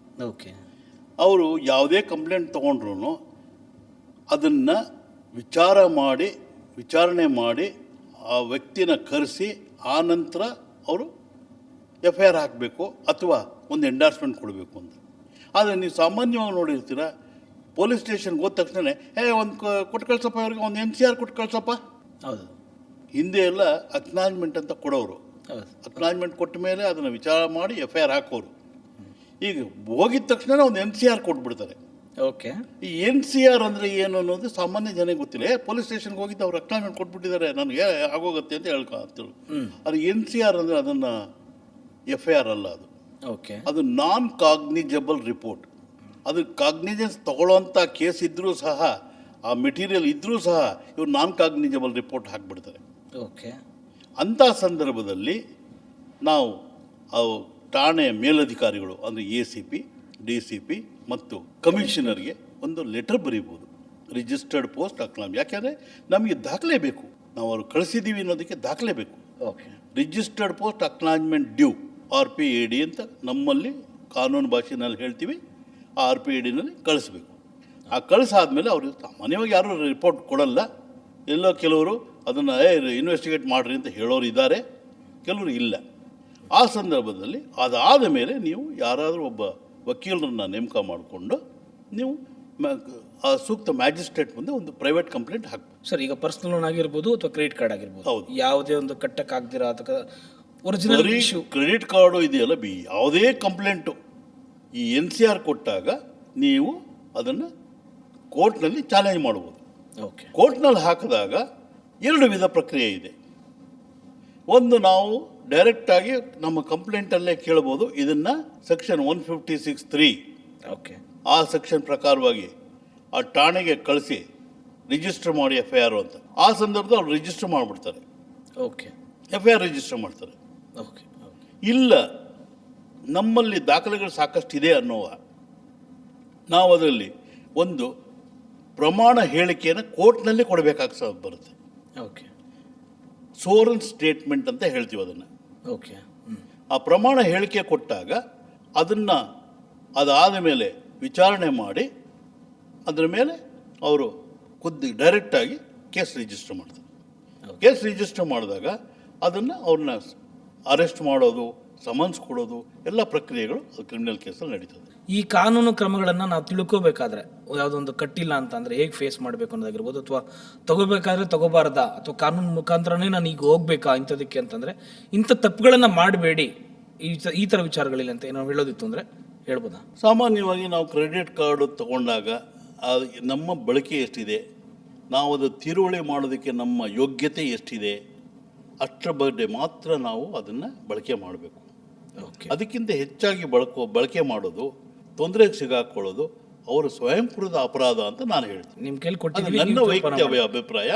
ಓಕೆ. ಅವರು ಯಾವುದೇ ಕಂಪ್ಲೇಂಟ್ ತೊಗೊಂಡ್ರು ಅದನ್ನು ವಿಚಾರಣೆ ಮಾಡಿ ಆ ವ್ಯಕ್ತಿನ ಕರೆಸಿ ಆ ನಂತರ ಅವರು FIR ಹಾಕಬೇಕು ಅಥವಾ ಒಂದು ಎಂಡಾರ್ಸ್ಮೆಂಟ್ ಕೊಡಬೇಕು ಅಂತ. ಆದರೆ ನೀವು ಸಾಮಾನ್ಯವಾಗಿ ನೋಡಿರ್ತೀರ, ಪೊಲೀಸ್ ಸ್ಟೇಷನ್ಗೆ ಹೋದ ತಕ್ಷಣ ಒಂದು ಕೊಟ್ಟು ಕಳ್ಸಪ್ಪ, ಅವ್ರಿಗೆ ಒಂದು NCR ಕೊಟ್ಟು ಕಳ್ಸಪ್ಪ. ಹೌದು. ಹಿಂದೆ ಎಲ್ಲ ಅಕ್ನಾಜ್ಮೆಂಟ್ ಅಂತ ಕೊಡೋರು. ಅಕ್ನಾಜ್ಮೆಂಟ್ ಕೊಟ್ಟ ಮೇಲೆ ಅದನ್ನು ವಿಚಾರ ಮಾಡಿ FIR ಹಾಕೋರು. ಈಗ ಹೋಗಿದ ತಕ್ಷಣ ಒಂದು NCR ಕೊಟ್ಬಿಡ್ತಾರೆ. ಓಕೆ. ಈ NCR ಅಂದರೆ ಏನು ಅನ್ನೋದು ಸಾಮಾನ್ಯ ಜನಕ್ಕೆ ಗೊತ್ತಿಲ್ಲ. ಪೊಲೀಸ್ ಸ್ಟೇಷನ್ಗೆ ಹೋಗಿದ್ದು ಅವ್ರು ಅಕ್ನಾಜ್ಮೆಂಟ್ ಕೊಟ್ಬಿಟ್ಟಿದ್ದಾರೆ, ನನಗೆ ಆಗೋಗುತ್ತೆ ಅಂತ ಹೇಳ್ಕೊಳ್ತಾರೆ. ಅದು NCR ಅಂದರೆ ಅದನ್ನು FIR ಅಲ್ಲ, ಅದು. ಓಕೆ. ಅದು ನಾನ್ ಕಾಗ್ನಿಜಬಲ್ ರಿಪೋರ್ಟ್. ಅದು ಕಾಗ್ನಿಜೆನ್ಸ್ ತಗೊಳ್ಳೋಂಥ ಕೇಸ್ ಇದ್ದರೂ ಸಹ, ಆ ಮೆಟೀರಿಯಲ್ ಇದ್ದರೂ ಸಹ ಇವ್ರು ನಾನ್ ಕಾಗ್ನಿಜಬಲ್ ರಿಪೋರ್ಟ್ ಹಾಕಿಬಿಡ್ತಾರೆ. ಓಕೆ. ಅಂಥ ಸಂದರ್ಭದಲ್ಲಿ ನಾವು ಠಾಣೆಯ ಮೇಲಧಿಕಾರಿಗಳು ಅಂದರೆ ACP, DCP ಮತ್ತು ಕಮಿಷನರ್ಗೆ ಒಂದು ಲೆಟರ್ ಬರೀಬೋದು, ರಿಜಿಸ್ಟರ್ಡ್ ಪೋಸ್ಟ್ ಅಕ್ನಾಮ್. ಯಾಕೆಂದರೆ ನಮಗೆ ದಾಖಲೆ ಬೇಕು, ನಾವು ಅವ್ರು ಕಳಿಸಿದ್ದೀವಿ ಅನ್ನೋದಕ್ಕೆ ದಾಖಲೆ ಬೇಕು. Okay. Registered post acknowledgement due, RPAD ಅಂತ ನಮ್ಮಲ್ಲಿ ಕಾನೂನು ಭಾಷೆನಲ್ಲಿ ಹೇಳ್ತೀವಿ. ಆ RPADನಲ್ಲಿ ಕಳಿಸ್ಬೇಕು. ಆ ಕಳಿಸಾದ್ಮೇಲೆ ಅವರು ಸಾಮಾನ್ಯವಾಗಿ ಯಾರೂ ರಿಪೋರ್ಟ್ ಕೊಡಲ್ಲ. ಎಲ್ಲೋ ಕೆಲವರು ಅದನ್ನು ಇನ್ವೆಸ್ಟಿಗೇಟ್ ಮಾಡಿರಿ ಅಂತ ಹೇಳೋರು ಇದ್ದಾರೆ, ಕೆಲವರು ಇಲ್ಲ. ಆ ಸಂದರ್ಭದಲ್ಲಿ ಅದಾದ ಮೇಲೆ ನೀವು ಯಾರಾದರೂ ಒಬ್ಬ ವಕೀಲರನ್ನ ನೇಮಕ ಮಾಡಿಕೊಂಡು ನೀವು ಆ ಸೂಕ್ತ ಮ್ಯಾಜಿಸ್ಟ್ರೇಟ್ ಮುಂದೆ ಒಂದು ಪ್ರೈವೇಟ್ ಕಂಪ್ಲೇಂಟ್ ಹಾಕ್ಬೇಕು. ಸರ್, ಈಗ ಪರ್ಸನಲ್ ಲೋನ್ ಆಗಿರ್ಬೋದು ಅಥವಾ ಕ್ರೆಡಿಟ್ ಕಾರ್ಡ್ ಆಗಿರ್ಬೋದು, ಹೌದು, ಯಾವುದೇ ಒಂದು ಕಟ್ಟಕ್ಕಾಗ್ದಿರ ಅಥವಾ ಒರಿಜಿನಲ್ ಇಶ್ಯೂ, ಕ್ರೆಡಿಟ್ ಕಾರ್ಡು ಇದೆಯಲ್ಲ, ಯಾವುದೇ ಕಂಪ್ಲೇಂಟು ಈ NCR ಕೊಟ್ಟಾಗ ನೀವು ಅದನ್ನು ಕೋರ್ಟ್ನಲ್ಲಿ ಚಾಲೆಂಜ್ ಮಾಡ್ಬೋದು. ಓಕೆ. ಕೋರ್ಟ್ನಲ್ಲಿ ಹಾಕಿದಾಗ 2 ವಿಧ ಪ್ರಕ್ರಿಯೆ ಇದೆ. ಒಂದು, ನಾವು ಡೈರೆಕ್ಟಾಗಿ ನಮ್ಮ ಕಂಪ್ಲೇಂಟಲ್ಲೇ ಕೇಳ್ಬೋದು. ಇದನ್ನು ಸೆಕ್ಷನ್ 156(3) ಓಕೆ, ಆ ಸೆಕ್ಷನ್ ಪ್ರಕಾರವಾಗಿ ಆ ಠಾಣೆಗೆ ಕಳಿಸಿ ರಿಜಿಸ್ಟರ್ ಮಾಡಿ FIR ಅಂತ. ಆ ಸಂದರ್ಭದಲ್ಲಿ ಅವ್ರು ರಿಜಿಸ್ಟರ್ ಮಾಡಿಬಿಡ್ತಾರೆ. ಓಕೆ. FIR ರಿಜಿಸ್ಟರ್ ಮಾಡ್ತಾರೆ. ಓಕೆ. ಇಲ್ಲ ನಮ್ಮಲ್ಲಿ ದಾಖಲೆಗಳು ಸಾಕಷ್ಟಿದೆ ಅನ್ನುವ ನಾವು ಅದರಲ್ಲಿ ಒಂದು ಪ್ರಮಾಣ ಹೇಳಿಕೆಯನ್ನು ಕೋರ್ಟ್ನಲ್ಲಿ ಕೊಡಬೇಕಾಗಿ ಬರುತ್ತೆ. ಓಕೆ ಸೋರನ್ ಸ್ಟೇಟ್ಮೆಂಟ್ ಅಂತ ಹೇಳ್ತೀವಿ ಅದನ್ನು. ಓಕೆ ಆ ಪ್ರಮಾಣ ಹೇಳಿಕೆ ಕೊಟ್ಟಾಗ ಅದನ್ನು ಅದಾದ ಮೇಲೆ ವಿಚಾರಣೆ ಮಾಡಿ ಅದರ ಮೇಲೆ ಅವರು ಡೈರೆಕ್ಟಾಗಿ ಕೇಸ್ ರಿಜಿಸ್ಟರ್ ಮಾಡ್ತಾರೆ. ಕೇಸ್ ರಿಜಿಸ್ಟರ್ ಮಾಡಿದಾಗ ಅದನ್ನು ಅವ್ರನ್ನ ಅರೆಸ್ಟ್ ಮಾಡೋದು, ಸಮನ್ಸ್ ಕೊಡೋದು ಎಲ್ಲ ಪ್ರಕ್ರಿಯೆಗಳು ಕ್ರಿಮಿನಲ್ ಕೇಸಲ್ಲಿ ನಡೀತದೆ. ಈ ಕಾನೂನು ಕ್ರಮಗಳನ್ನು ನಾವು ತಿಳ್ಕೋಬೇಕಾದ್ರೆ ಯಾವುದೊಂದು ಕಟ್ಟಿಲ್ಲ ಅಂತಂದರೆ ಹೇಗೆ ಫೇಸ್ ಮಾಡಬೇಕು ಅನ್ನೋದಾಗಿರ್ಬೋದು, ಅಥವಾ ತಗೋಬೇಕಾದ್ರೆ ತಗೋಬಾರ್ದಾ, ಅಥವಾ ಕಾನೂನು ಮುಖಾಂತರನೇ ನಾನು ಈಗ ಹೋಗ್ಬೇಕಾ ಇಂಥದಕ್ಕೆ ಅಂತಂದರೆ ಇಂಥ ತಪ್ಪುಗಳನ್ನು ಮಾಡಬೇಡಿ, ಈ ಥರ ವಿಚಾರಗಳಿಲ್ಲ ಅಂತ ಏನೋ ಹೇಳೋದಿತ್ತು ಅಂದರೆ ಹೇಳ್ಬೋದಾ? ಸಾಮಾನ್ಯವಾಗಿ ನಾವು ಕ್ರೆಡಿಟ್ ಕಾರ್ಡು ತಗೊಂಡಾಗ ನಮ್ಮ ಬಳಕೆ ಎಷ್ಟಿದೆ, ನಾವು ಅದು ತೀರುವಳಿ ಮಾಡೋದಕ್ಕೆ ನಮ್ಮ ಯೋಗ್ಯತೆ ಎಷ್ಟಿದೆ, ಅಷ್ಟರ ಬಗ್ಗೆ ಮಾತ್ರ ನಾವು ಅದನ್ನು ಬಳಕೆ ಮಾಡಬೇಕು. ಅದಕ್ಕಿಂತ ಹೆಚ್ಚಾಗಿ ಬಳಕೆ ಮಾಡೋದು, ತೊಂದರೆಗೆ ಸಿಗಾಕೊಳ್ಳೋದು ಅವರು ಸ್ವಯಂಕೃತ ಅಪರಾಧ ಅಂತ ನಾನು ಹೇಳ್ತೀನಿ. ನಿಮ್ಮ ಕೈಲಿ ಅದು ನನ್ನ ವೈಯಕ್ತಿಕ ಅಭಿಪ್ರಾಯ.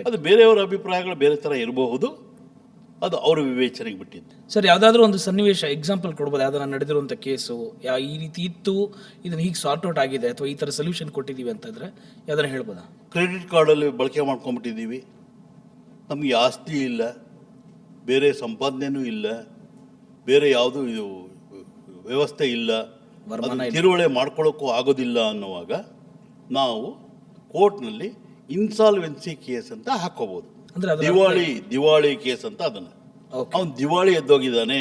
ಅದು ಬೇರೆಯವರ ಅಭಿಪ್ರಾಯಗಳು ಬೇರೆ ಥರ ಇರಬಹುದು, ಅದು ಅವರ ವಿವೇಚನೆಗೆ ಬಿಟ್ಟಿದ್ದು. ಸರ್, ಯಾವುದಾದ್ರೂ ಒಂದು ಸನ್ನಿವೇಶ ಎಕ್ಸಾಂಪಲ್ ಕೊಡ್ಬೋದು? ಯಾವ್ದಾರ ನಡೆದಿರುವಂಥ ಕೇಸು ಈ ರೀತಿ ಇತ್ತು, ಇದನ್ನು ಹೀಗೆ ಸಾರ್ಟ್ ಔಟ್ ಆಗಿದೆ, ಅಥವಾ ಈ ಥರ ಸೊಲ್ಯೂಷನ್ ಕೊಟ್ಟಿದ್ದೀವಿ ಅಂತಂದರೆ ಯಾವ್ದಾರ ಹೇಳ್ಬೋದಾ? ಕ್ರೆಡಿಟ್ ಕಾರ್ಡಲ್ಲಿ ಬಳಕೆ ಮಾಡ್ಕೊಂಡ್ಬಿಟ್ಟಿದ್ದೀವಿ, ನಮಗೆ ಆಸ್ತಿ ಇಲ್ಲ, ಬೇರೆ ಸಂಪಾದನೆಯೂ ಇಲ್ಲ, ಬೇರೆ ಯಾವುದೂ ಇದು ವ್ಯವಸ್ಥೆ ಇಲ್ಲ, ತಿರುವಳಿ ಮಾಡ್ಕೊಳ್ಳೋಕ್ಕೂ ಆಗೋದಿಲ್ಲ ಅನ್ನುವಾಗ ನಾವು ಕೋರ್ಟ್ನಲ್ಲಿ ಇನ್ಸಾಲ್ವೆನ್ಸಿ ಕೇಸ್ ಅಂತ ಹಾಕೋಬಹುದು. ದಿವಾಳಿ ಕೇಸ್ ಅಂತ ಅದನ್ನು. ಅವನು ದಿವಾಳಿ ಎದ್ದೋಗಿದ್ದಾನೆ,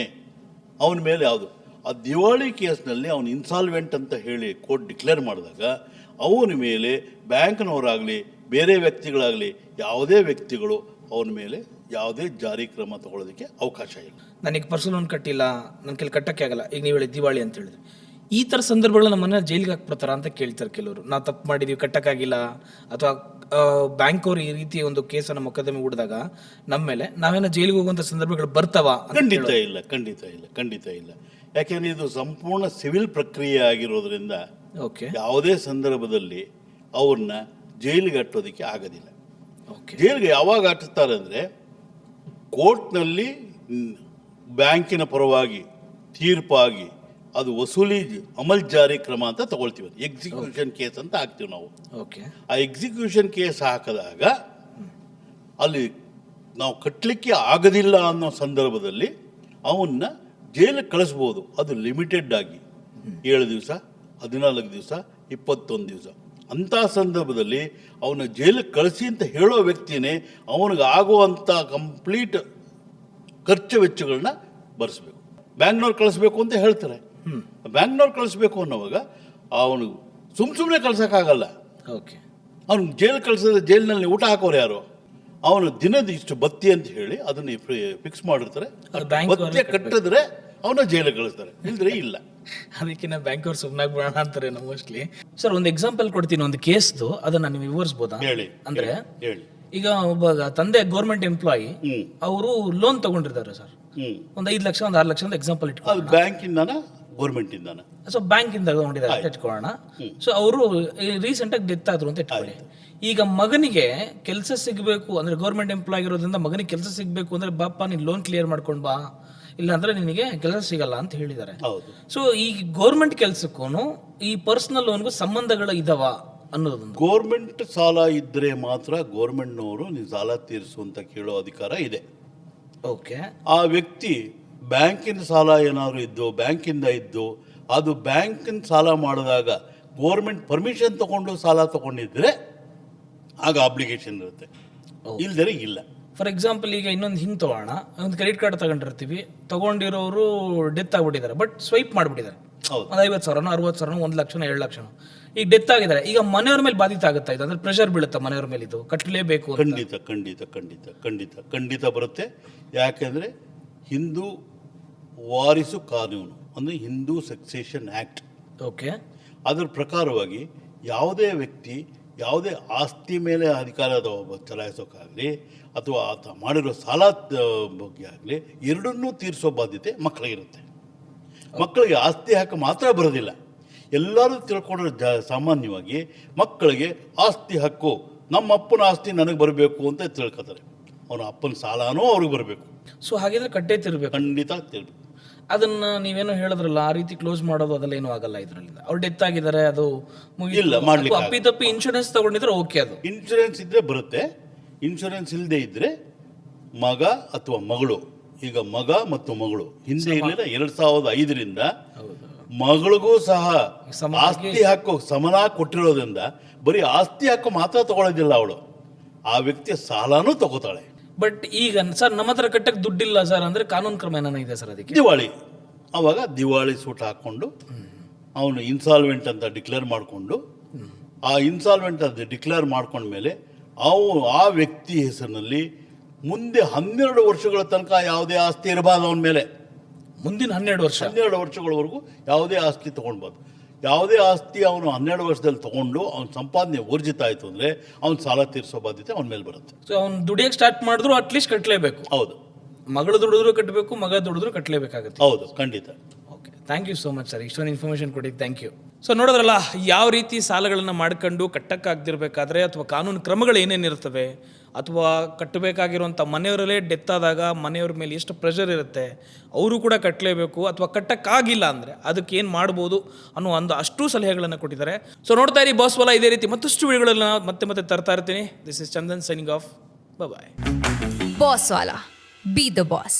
ಅವನ ಮೇಲೆ ಯಾವುದು ಆ ದಿವಾಳಿ ಕೇಸ್ನಲ್ಲಿ ಅವನು ಇನ್ಸಾಲ್ವೆಂಟ್ ಅಂತ ಹೇಳಿ ಕೋರ್ಟ್ ಡಿಕ್ಲೇರ್ ಮಾಡಿದಾಗ ಅವನ ಮೇಲೆ ಬ್ಯಾಂಕ್ನವರಾಗಲಿ ಬೇರೆ ವ್ಯಕ್ತಿಗಳಾಗಲಿ ಯಾವುದೇ ವ್ಯಕ್ತಿಗಳು ಅವನ ಮೇಲೆ ಯಾವುದೇ ಜಾರಿ ಕ್ರಮ ತಗೊಳ್ಳೋದಕ್ಕೆ ಅವಕಾಶ ಇಲ್ಲ. ನನಗೆ ಪರ್ಸನಲ್ ಲೋನ್ ಕಟ್ಟಿಲ್ಲ, ನನ್ನ ಕೈಲಿ ಕಟ್ಟಕ್ಕೆ ಆಗಲ್ಲ, ಈಗ ನೀವು ಹೇಳಿ ದಿವಾಳಿ ಅಂತ ಹೇಳಿದ್ರಿ, ಈ ಥರ ಸಂದರ್ಭಗಳು ನಮ್ಮನ್ನ ಜೈಲಿಗೆ ಹಾಕ್ಬಿಡ್ತಾರ ಅಂತ ಕೇಳ್ತಾರೆ ಕೆಲವರು. ನಾವು ತಪ್ಪು ಮಾಡಿದೀವಿ, ಕಟ್ಟಕ್ಕಾಗಿಲ್ಲ, ಅಥವಾ ಬ್ಯಾಂಕ್ ಅವರು ಈ ರೀತಿ ಒಂದು ಕೇಸನ್ನು ಮೊಕದ್ದಮೆ ಹೂಡಿದಾಗ ನಮ್ಮ ಮೇಲೆ ನಾವೇನೋ ಜೈಲಿಗೆ ಹೋಗುವಂಥ ಸಂದರ್ಭಗಳು ಬರ್ತಾವ? ಖಂಡಿತ ಇಲ್ಲ, ಖಂಡಿತ ಇಲ್ಲ, ಖಂಡಿತ ಇಲ್ಲ. ಯಾಕೆಂದರೆ ಇದು ಸಂಪೂರ್ಣ ಸಿವಿಲ್ ಪ್ರಕ್ರಿಯೆ ಆಗಿರೋದ್ರಿಂದ ಯಾವುದೇ ಸಂದರ್ಭದಲ್ಲಿ ಅವ್ರನ್ನ ಜೈಲಿಗೆ ಅಟ್ಟೋದಕ್ಕೆ ಆಗೋದಿಲ್ಲ. ಜೈಲಿಗೆ ಯಾವಾಗ ಅಟ್ಟುತ್ತಾರೆ ಅಂದರೆ ಕೋರ್ಟ್ನಲ್ಲಿ ಬ್ಯಾಂಕಿನ ಪರವಾಗಿ ತೀರ್ಪಾಗಿ ಅದು ವಸೂಲಿ ಅಮಲ್ ಜಾರಿ ಕ್ರಮ ಅಂತ ತಗೊಳ್ತೀವಿ, ಎಕ್ಸಿಕ್ಯೂಷನ್ ಕೇಸ್ ಅಂತ ಹಾಕ್ತೀವಿ ನಾವು. ಆ ಎಕ್ಸಿಕ್ಯೂಷನ್ ಕೇಸ್ ಹಾಕಿದಾಗ ಅಲ್ಲಿ ನಾವು ಕಟ್ಟಲಿಕ್ಕೆ ಆಗೋದಿಲ್ಲ ಅನ್ನೋ ಸಂದರ್ಭದಲ್ಲಿ ಅವನ್ನ ಜೈಲಿಗೆ ಕಳಿಸ್ಬೋದು. ಅದು ಲಿಮಿಟೆಡ್ ಆಗಿ 7 ದಿವಸ, 14 ದಿವಸ, 21 ದಿವಸ. ಅಂಥ ಸಂದರ್ಭದಲ್ಲಿ ಅವನ ಜೈಲಿಗೆ ಕಳಿಸಿ ಅಂತ ಹೇಳೋ ವ್ಯಕ್ತಿನೇ ಅವನಿಗೆ ಆಗುವಂಥ ಕಂಪ್ಲೀಟ್ ಖರ್ಚು ವೆಚ್ಚಗಳನ್ನ ಭರಿಸ್ಬೇಕು. ಬ್ಯಾಂಕ್ನವ್ರು ಕಳಿಸ್ಬೇಕು ಅಂತ ಹೇಳ್ತಾರೆ, ಬ್ಯಾಂಕ್ನವ್ರು ಕಳಿಸ್ಬೇಕು ಅನ್ನೋವಾಗ ಅವನು ಸುಮ್ಮನೆ ಕಳ್ಸೋಕ್ಕಾಗಲ್ಲ. ಅವನು ಜೈಲು ಕಳಿಸಿದ್ರೆ ಜೈಲಿನಲ್ಲಿ ಊಟ ಹಾಕೋರು ಯಾರು? ಅವನು ದಿನದ ಇಷ್ಟು ಬತ್ತಿ ಅಂತ ಹೇಳಿ ಅದನ್ನ ಫಿಕ್ಸ್ ಮಾಡಿರ್ತಾರೆ. ಬತ್ತಿ ಕಟ್ಟಿದ್ರೆ ಅವನ ಜೈಲಿಗೆ ಕಳಿಸ್ತಾರೆ, ಇಲ್ದ್ರೆ ಇಲ್ಲ. ಅದಕ್ಕಿಂತ ಬ್ಯಾಂಕ್ ಅವ್ರು ಸುಮ್ಮನಾಗಿ ಬಿಡೋಣ ಅಂತಾರೆ ಮೋಸ್ಟ್ಲಿ. ಸರ್, ಒಂದು ಎಕ್ಸಾಂಪಲ್ ಕೊಡ್ತೀನಿ, ಒಂದು ಕೇಸ್ದು, ಅದನ್ನ ನೀವು ವಿವರಿಸ್ಬೋದಾ? ಅಂದ್ರೆ ಈಗ ಒಬ್ಬ ತಂದೆ ಗೌರ್ಮೆಂಟ್ ಎಂಪ್ಲಾಯಿ, ಅವರು ಲೋನ್ ತಗೊಂಡಿರ್ತಾರೆ ಸರ್, ಒಂದು 5 ಲಕ್ಷ, ಒಂದು 6 ಲಕ್ಷ ಅಂತ ಎಕ್ಸಾಂಪಲ್ ಇಟ್ಕೊಂಡು, ಬ್ಯಾಂಕಿಂದ ಗೌರ್ಮೆಂಟ್ ಇಂದಾನ, ಸೊ ಬ್ಯಾಂಕಿಂದ ತಗೊಂಡಿದ್ದಾರೆ ಅಂತ ಇಟ್ಕೊಳ್ಳೋಣ. ಸೊ ಅವರು ರೀಸೆಂಟ್ ಆಗಿ ಡೆತ್ ಆದ್ರು ಅಂತ ಇಟ್ಕೊಳ್ಳಿ. ಈಗ ಮಗನಿಗೆ ಕೆಲಸ ಸಿಗಬೇಕು ಅಂದ್ರೆ, ಗೌರ್ಮೆಂಟ್ ಎಂಪ್ಲಾಯ್ ಇರೋದ್ರಿಂದ ಮಗನಿಗೆ ಕೆಲಸ ಸಿಗಬೇಕು ಅಂದ್ರೆ, ಬಾಪ ನೀನು ಲೋನ್ ಕ್ಲಿಯರ್ ಮಾಡ್ಕೊಂಡು ಬಾ, ಇಲ್ಲ ಅಂದ್ರೆ ನಿನಗೆ ಕೆಲಸ ಸಿಗಲ್ಲ ಅಂತ ಹೇಳಿದ್ದಾರೆ. ಸೊ ಈ ಗೌರ್ಮೆಂಟ್ ಕೆಲಸಕ್ಕೂ ಈ ಪರ್ಸನಲ್ ಲೋನ್ಗೂ ಸಂಬಂಧಗಳು ಇದಾವ ಅನ್ನೋದೊಂದು. ಗೌರ್ಮೆಂಟ್ ಸಾಲ ಇದ್ರೆ ಮಾತ್ರ ಗೌರ್ಮೆಂಟ್ನವರು ನೀವು ಸಾಲ ತೀರಿಸು ಅಂತ ಕೇಳೋ ಅಧಿಕಾರ ಇದೆ. ಆ ವ್ಯಕ್ತಿ ಬ್ಯಾಂಕಿನ ಸಾಲ ಏನಾದ್ರು ಇದ್ದು, ಬ್ಯಾಂಕಿಂದ ಇದ್ದು, ಅದು ಬ್ಯಾಂಕಿನ ಸಾಲ ಮಾಡಿದಾಗ ಗೌರ್ಮೆಂಟ್ ಪರ್ಮಿಷನ್ ತಗೊಂಡು ಸಾಲ ತಗೊಂಡಿದ್ರೆ ಆಗ ಅಬ್ಲಿಗೇಷನ್ ಇರುತ್ತೆ, ಇಲ್ದರೆ ಇಲ್ಲ. ಫಾರ್ ಎಕ್ಸಾಂಪಲ್, ಈಗ ಇನ್ನೊಂದು ಹಿಂಗೆ ತಗೋಣ, ಒಂದು ಕ್ರೆಡಿಟ್ ಕಾರ್ಡ್ ತಗೊಂಡಿರ್ತೀವಿ, ತಗೊಂಡಿರೋರು ಡೆತ್ ಆಗ್ಬಿಟ್ಟಿದ್ದಾರೆ, ಬಟ್ ಸ್ವೈಪ್ ಮಾಡಿಬಿಟ್ಟಿದ್ದಾರೆ, ಒಂದು 50,000, 60,000, 1 ಲಕ್ಷ, 2 ಲಕ್ಷ. ಈಗ ಡೆತ್ ಆಗಿದ್ದಾರೆ, ಈಗ ಮನೆಯವ್ರ ಮೇಲೆ ಬಾಧಿತ ಆಗುತ್ತಾ ಇದು? ಅಂದ್ರೆ ಪ್ರೆಷರ್ ಬೀಳುತ್ತಾ ಮನೆಯವ್ರ ಮೇಲೆ, ಇದು ಕಟ್ಟಲೇಬೇಕು? ಖಂಡಿತ ಖಂಡಿತ ಖಂಡಿತ ಖಂಡಿತ ಖಂಡಿತ ಬರುತ್ತೆ. ಯಾಕೆಂದರೆ ಹಿಂದೂ ವಾರಿಸು ಕಾನೂನು ಅಂದರೆ ಹಿಂದೂ ಸಕ್ಸೆಷನ್ ಆ್ಯಕ್ಟ್, ಅದರ ಪ್ರಕಾರವಾಗಿ ಯಾವುದೇ ವ್ಯಕ್ತಿ ಯಾವುದೇ ಆಸ್ತಿ ಮೇಲೆ ಅಧಿಕಾರ ಚಲಾಯಿಸೋಕ್ಕಾಗಲಿ ಅಥವಾ ಆತ ಮಾಡಿರೋ ಸಾಲ ಬಗ್ಗೆ ಆಗಲಿ ಎರಡನ್ನೂ ತೀರಿಸೋ ಬಾಧ್ಯತೆ ಮಕ್ಕಳಿಗಿರುತ್ತೆ. ಮಕ್ಕಳಿಗೆ ಆಸ್ತಿ ಹಕ್ಕು ಮಾತ್ರ ಬರೋದಿಲ್ಲ. ಎಲ್ಲರೂ ತಿಳ್ಕೊಂಡ್ರೆ ಸಾಮಾನ್ಯವಾಗಿ ಮಕ್ಕಳಿಗೆ ಆಸ್ತಿ ಹಕ್ಕು, ನಮ್ಮ ಅಪ್ಪನ ಆಸ್ತಿ ನನಗೆ ಬರಬೇಕು ಅಂತ ತಿಳ್ಕೊತಾರೆ. ಅವನ ಅಪ್ಪನ ಸಾಲನೂ ಅವ್ರಿಗೆ ಬರಬೇಕು. ಸೊ ಹಾಗಿದ್ರೆ ಕಟ್ಟೇ ತಿರ್ಬೇಕು, ಖಂಡಿತ ತಿರ್ಬೇಕು. ಅದನ್ನ ನೀವೇನೋ ಹೇಳಿದ್ರಲ್ಲ, ಆ ರೀತಿ ಕ್ಲೋಸ್ ಮಾಡೋದು ಅದೆಲ್ಲ ಏನೂ ಆಗಲ್ಲ ಇದರಲ್ಲಿಂದ. ಅವ್ರು ಡೆತ್ ಆಗಿದ್ದಾರೆ, ಅದು ಮುಗೀತು. ಇಲ್ಲ, ಮಾಡ್ಲಿಕ್ಕೆ ಅಥವಾ ಅಪ್ಪಿತಪ್ಪಿ ಇನ್ಶೂರೆನ್ಸ್ ತಗೊಂಡಿದ್ರೆ ಓಕೆ ಅದು. ಇನ್ಶೂರೆನ್ಸ್ ಇದ್ದರೆ ಬರುತ್ತೆ. ಇನ್ಶೂರೆನ್ಸ್ ಇಲ್ಲದೆ ಇದ್ದರೆ ಮಗ ಅಥವಾ ಮಗಳು, ಈಗ ಮಗ ಮತ್ತು ಮಗಳು ಹಿಂದೆ ಇರಲಿಲ್ಲ, 2005ರಿಂದ ಮಗಳಿಗೂ ಸಹ ಆಸ್ತಿ ಹಕ್ಕು ಸಮನಾಗಿ ಕೊಟ್ಟಿರೋದ್ರಿಂದ ಬರೀ ಆಸ್ತಿ ಹಕ್ಕು ಮಾತ್ರ ತಗೊಳ್ಳೋದಿಲ್ಲ, ಅವಳು ಆ ವ್ಯಕ್ತಿಯ ಸಾಲನೂ ತಗೋತಾಳೆ. ಬಟ್ ಈಗ ಸರ್ ನಮ್ಮ ಹತ್ರ ಕಟ್ಟಕ್ಕೆ ದುಡ್ಡಿಲ್ಲ ಸರ್ ಅಂದರೆ ಕಾನೂನು ಕ್ರಮ ಏನಾನ ಇದೆ ಸರ್ ಅದಕ್ಕೆ? ದಿವಾಳಿ, ಅವಾಗ ದಿವಾಳಿ ಸೂಟ್ ಹಾಕ್ಕೊಂಡು ಅವನು ಇನ್ಸಾಲ್ವೆಂಟ್ ಅಂತ ಡಿಕ್ಲೇರ್ ಮಾಡಿಕೊಂಡು, ಆ ಇನ್ಸಾಲ್ವೆಂಟ್ ಅದು ಡಿಕ್ಲೇರ್ ಮಾಡ್ಕೊಂಡ್ಮೇಲೆ ಆ ವ್ಯಕ್ತಿ ಹೆಸರಿನಲ್ಲಿ ಮುಂದೆ 12 ವರ್ಷಗಳ ತನಕ ಯಾವುದೇ ಆಸ್ತಿ ಇರಬಾರ್ದು ಅವನ ಮೇಲೆ. ಮುಂದಿನ 12 ವರ್ಷಗಳವರೆಗೂ ಯಾವುದೇ ಆಸ್ತಿ ತೊಗೊಳ್ಬಾರ್ದು. ಯಾವುದೇ ಆಸ್ತಿ ಅವನು 12 ವರ್ಷದಲ್ಲಿ ತೊಗೊಂಡು ಅವನ ಸಂಪಾದನೆ ಊರ್ಜಿತ ಆಯಿತು ಅಂದರೆ ಅವ್ನ ಸಾಲ ತೀರಿಸೋ ಬಾಧ್ಯತೆ ಅವನ ಮೇಲೆ ಬರುತ್ತೆ. ಸೊ ಅವ್ನು ದುಡಿಯೋಕ್ಕೆ ಸ್ಟಾರ್ಟ್ ಮಾಡಿದ್ರು ಅಟ್ಲೀಸ್ಟ್ ಕಟ್ಟಲೇಬೇಕು. ಹೌದು, ಮಗಳು ದುಡಿದ್ರು ಕಟ್ಟಬೇಕು, ಮಗ ದುಡಿದ್ರು ಕಟ್ಟಲೇಬೇಕಾಗುತ್ತೆ. ಹೌದು, ಖಂಡಿತ. Okay, thank you so much sir, ಇಷ್ಟೊಂದು ಇನ್ಫಾರ್ಮೇಷನ್ ಕೊಟ್ಟಿದ್ದು ಥ್ಯಾಂಕ್ ಯು. ಸೊ ನೋಡಿದ್ರಲ್ಲ, ಯಾವ ರೀತಿ ಸಾಲಗಳನ್ನು ಮಾಡ್ಕೊಂಡು ಕಟ್ಟಕ್ಕಾಗ್ದಿರ್ಬೇಕಾದ್ರೆ ಅಥವಾ ಕಾನೂನು ಕ್ರಮಗಳು ಏನೇನಿರ್ತವೆ, ಅಥವಾ ಕಟ್ಟಬೇಕಾಗಿರುವಂಥ ಮನೆಯವರಲ್ಲೇ ಡೆತ್ ಆದಾಗ ಮನೆಯವ್ರ ಮೇಲೆ ಎಷ್ಟು ಪ್ರೆಷರ್ ಇರುತ್ತೆ, ಅವರು ಕೂಡ ಕಟ್ಟಲೇಬೇಕು, ಅಥವಾ ಕಟ್ಟಕ್ಕಾಗಿಲ್ಲ ಅಂದರೆ ಅದಕ್ಕೆ ಏನು ಮಾಡ್ಬೋದು ಅನ್ನೋ ಅಷ್ಟು ಸಲಹೆಗಳನ್ನು ಕೊಟ್ಟಿದ್ದಾರೆ. ಸೊ ನೋಡ್ತಾ ಇರಿ ಬಾಸ್ವಾಲ, ಇದೇ ರೀತಿ ಮತ್ತಷ್ಟು ವಿಡಿಯೋಗಳನ್ನ ಮತ್ತೆ ತರ್ತಾ ಇರ್ತೀನಿ. This is Chandan signing off, bye. Bosswala. Be the boss.